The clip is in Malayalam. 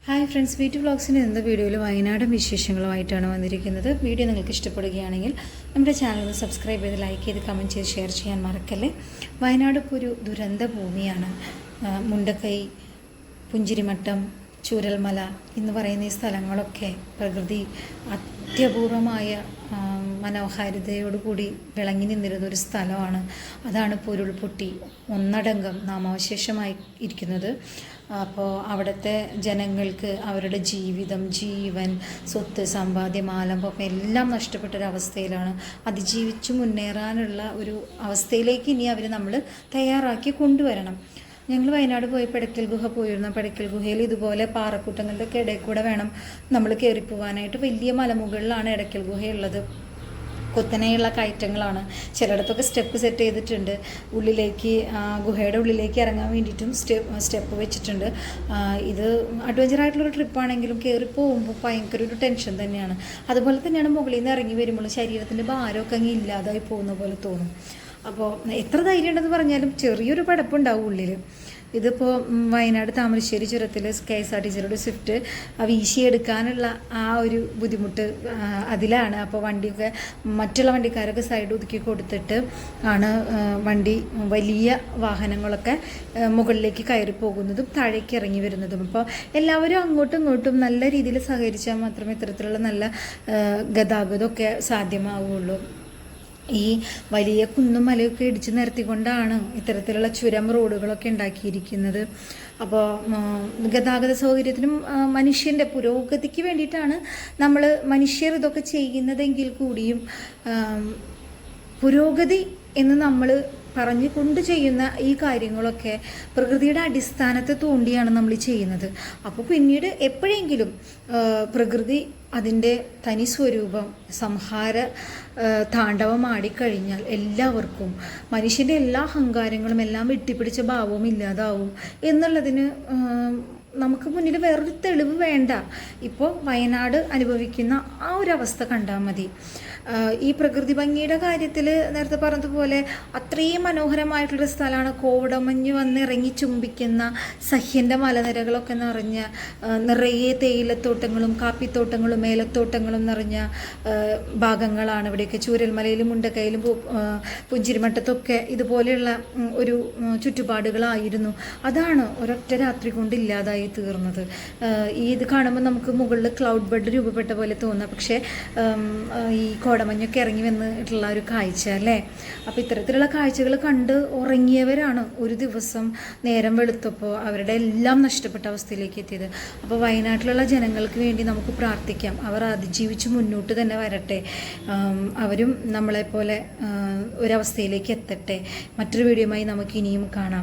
ഹായ് ഫ്രണ്ട്സ്, വീറ്റ് വ്ളോഗ്സിൻ്റെ ഇന്നത്തെ വീഡിയോയിൽ വയനാടൻ വിശേഷങ്ങളുമായിട്ടാണ് വന്നിരിക്കുന്നത്. വീഡിയോ നിങ്ങൾക്ക് ഇഷ്ടപ്പെടുകയാണെങ്കിൽ നമ്മുടെ ചാനൽ സബ്സ്ക്രൈബ് ചെയ്ത് ലൈക്ക് ചെയ്ത് കമൻറ്റ് ചെയ്ത് ഷെയർ ചെയ്യാൻ മറക്കല്ലേ. വയനാട് ഇപ്പോൾ ഒരു ദുരന്ത ഭൂമിയാണ്. മുണ്ടക്കൈ, പുഞ്ചിരിമട്ടം, ചൂരൽമല എന്ന് പറയുന്ന ഈ സ്ഥലങ്ങളൊക്കെ പ്രകൃതി അത്യപൂർവമായ മനോഹാരിതയോടുകൂടി വിളങ്ങി നിന്നിരുന്ന ഒരു സ്ഥലമാണ്. അതാണ് ഇപ്പോൾ ഉരുൾപൊട്ടി ഒന്നടങ്കം നാമാവശേഷമായി ഇരിക്കുന്നത്. അപ്പോൾ അവിടുത്തെ ജനങ്ങൾക്ക് അവരുടെ ജീവിതം, ജീവൻ, സ്വത്ത്, സമ്പാദ്യം, ആലംബം എല്ലാം നഷ്ടപ്പെട്ടൊരവസ്ഥയിലാണ്. അതിജീവിച്ച് മുന്നേറാനുള്ള ഒരു അവസ്ഥയിലേക്ക് ഇനി നമ്മൾ തയ്യാറാക്കി കൊണ്ടുവരണം. ഞങ്ങൾ വയനാട് പോയി പടക്കൽ ഗുഹ പോയിരുന്നു. പടക്കൽ ഗുഹയിൽ ഇതുപോലെ പാറക്കൂട്ടങ്ങളുടെ ഒക്കെ ഇടയിൽ കൂടെ വേണം നമ്മൾ കയറിപ്പോവാനായിട്ട്. വലിയ മലമുകളിലാണ് ഇടയ്ക്കൽ ഗുഹയുള്ളത്. കുത്തനെയുള്ള കയറ്റങ്ങളാണ്. ചിലയിടത്തൊക്കെ സ്റ്റെപ്പ് സെറ്റ് ചെയ്തിട്ടുണ്ട്. ഉള്ളിലേക്ക്, ഗുഹയുടെ ഉള്ളിലേക്ക് ഇറങ്ങാൻ വേണ്ടിയിട്ടും സ്റ്റെപ്പ് വെച്ചിട്ടുണ്ട്. ഇത് അഡ്വഞ്ചറായിട്ടുള്ളൊരു ട്രിപ്പാണെങ്കിലും കയറി പോകുമ്പോൾ ഭയങ്കര ഒരു ടെൻഷൻ തന്നെയാണ്. അതുപോലെ തന്നെയാണ് മുകളിൽ നിന്ന് ഇറങ്ങി വരുമ്പോൾ ശരീരത്തിൻ്റെ ഭാരമൊക്കെ അങ്ങ് ഇല്ലാതായി പോകുന്ന പോലെ തോന്നും. അപ്പോൾ എത്ര ധൈര്യം ഉണ്ടെന്ന് പറഞ്ഞാലും ചെറിയൊരു പടപ്പുണ്ടാവും ഉള്ളിൽ. ഇതിപ്പോൾ വയനാട് താമരശ്ശേരി ചുരത്തിൽ KSRTCയുടെ സ്വിഫ്റ്റ് വീശിയെടുക്കാനുള്ള ആ ഒരു ബുദ്ധിമുട്ട് അതിലാണ്. അപ്പോൾ വണ്ടിയൊക്കെ മറ്റുള്ള വണ്ടിക്കാരൊക്കെ സൈഡ് ഒതുക്കി കൊടുത്തിട്ട് ആണ് വണ്ടി, വലിയ വാഹനങ്ങളൊക്കെ മുകളിലേക്ക് കയറി പോകുന്നതും താഴേക്ക് ഇറങ്ങി വരുന്നതും. അപ്പോൾ എല്ലാവരും അങ്ങോട്ടും ഇങ്ങോട്ടും നല്ല രീതിയിൽ സഹകരിച്ചാൽ മാത്രമേ ഇത്തരത്തിലുള്ള നല്ല ഗതാഗതമൊക്കെ സാധ്യമാവുകയുള്ളൂ. ഈ വലിയ കുന്നും മലയൊക്കെ ഇടിച്ചു നിരത്തിക്കൊണ്ടാണ് ഇത്തരത്തിലുള്ള ചുരം റോഡുകളൊക്കെ ഉണ്ടാക്കിയിരിക്കുന്നത്. അപ്പോൾ ഗതാഗത സൗകര്യത്തിനും മനുഷ്യൻ്റെ പുരോഗതിക്ക് വേണ്ടിയിട്ടാണ് മനുഷ്യർ ഇതൊക്കെ ചെയ്യുന്നതെങ്കിൽ കൂടിയും പുരോഗതി എന്ന് നമ്മൾ പറഞ്ഞുകൊണ്ട് ചെയ്യുന്ന ഈ കാര്യങ്ങളൊക്കെ പ്രകൃതിയുടെ അടിസ്ഥാനത്തെ തോണ്ടിയാണ് നമ്മൾ ചെയ്യുന്നത്. അപ്പോൾ പിന്നീട് എപ്പോഴെങ്കിലും പ്രകൃതി അതിൻ്റെ തനി സ്വരൂപം സംഹാര താണ്ഡവമാടിക്കഴിഞ്ഞാൽ എല്ലാവർക്കും മനുഷ്യൻ്റെ എല്ലാ അഹങ്കാരങ്ങളും എല്ലാം വെട്ടിപ്പിടിച്ച ഭാവവും ഇല്ലാതാവും എന്നുള്ളതിന് നമുക്ക് മുന്നിൽ വേറൊരു തെളിവ് വേണ്ട. ഇപ്പോൾ വയനാട് അനുഭവിക്കുന്ന ആ ഒരു അവസ്ഥ കണ്ടാൽ മതി. ഈ പ്രകൃതി ഭംഗിയുടെ കാര്യത്തിൽ നേരത്തെ പറഞ്ഞതുപോലെ അത്രയും മനോഹരമായിട്ടുള്ളൊരു സ്ഥലമാണ്. കോടമഞ്ഞ് വന്നിറങ്ങി ചുംബിക്കുന്ന സഹ്യൻ്റെ മലനിരകളൊക്കെ നിറഞ്ഞ, നിറയെ തേയിലത്തോട്ടങ്ങളും കാപ്പിത്തോട്ടങ്ങളും ഏലത്തോട്ടങ്ങളും നിറഞ്ഞ ഭാഗങ്ങളാണ് ഇവിടെയൊക്കെ. ചൂരൽമലയിലും മുണ്ടക്കയിലും പുഞ്ചിരിമട്ടത്തൊക്കെ ഇതുപോലെയുള്ള ഒരു ചുറ്റുപാടുകളായിരുന്നു. അതാണ് ഒരൊറ്റ രാത്രി കൊണ്ട് ഇല്ലാതായി തീർന്നത്. ഇത് കാണുമ്പോൾ നമുക്ക് മുകളിൽ ക്ലൗഡ് ബെഡ് രൂപപ്പെട്ട പോലെ തോന്നാം. പക്ഷേ ഈ കോടമഞ്ഞൊക്കെ ഇറങ്ങി വന്നിട്ടുള്ള ഒരു കാഴ്ച അല്ലേ. അപ്പോൾ ഇത്തരത്തിലുള്ള കാഴ്ചകൾ കണ്ട് ഉറങ്ങിയവരാണ് ഒരു ദിവസം നേരം വെളുത്തപ്പോൾ അവരുടെ എല്ലാം നഷ്ടപ്പെട്ട അവസ്ഥയിലേക്ക് എത്തിയത്. അപ്പോൾ വയനാട്ടിലുള്ള ജനങ്ങൾക്ക് വേണ്ടി നമുക്ക് പ്രാർത്ഥിക്കാം. അവർ അതിജീവിച്ച് മുന്നോട്ട് തന്നെ വരട്ടെ. അവരും നമ്മളെപ്പോലെ ഒരവസ്ഥയിലേക്ക് എത്തട്ടെ. മറ്റൊരു വീഡിയോയുമായി നമുക്ക് ഇനിയും കാണാം.